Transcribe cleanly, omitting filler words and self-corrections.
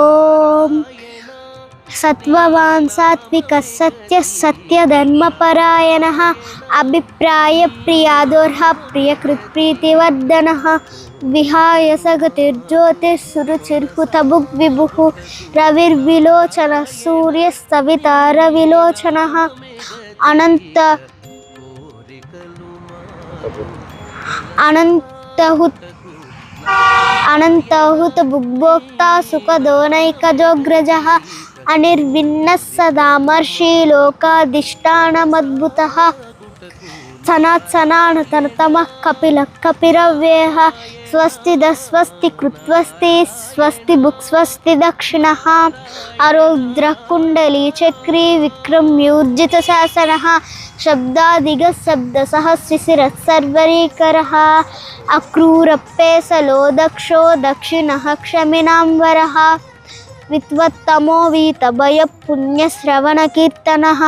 ఓం. సత్వవాన్ సాత్విక సత్య సత్యధర్మపరాయణ అభిప్రాయ ప్రియాదోర్హ ప్రియకృత్ ప్రీతివర్ధన విహాయ సగతిర్జ్యోతిఃసురుచిర్హుత భుగ్ విభుః రవిర్విలోచన సూర్యస్తవితారవిలోచన అనంత అనంతహుత భుగ్భోక్తా సుఖదోనైకజోగ్రజః అనిర్విన్నః సదామర్షి లోకాధిష్టానమద్భుతః సనాతనతమః కపిలః కపిరవ్యయః స్వస్తి కృత్వస్తి స్వస్తి భుక్ స్వస్తి దక్షిణః అరౌద్రః కుండలీ చక్రీ విక్రమ్యూర్జిత శాసనః శబ్దాదిగः శబ్దసహస్రశిరః సర్వరీకరः అక్రూరప్పేసలో దక్షో దక్షిణః క్షమినాంబరः విద్వత్తమో వీతభయ పుణ్యశ్రవణ కీర్తనః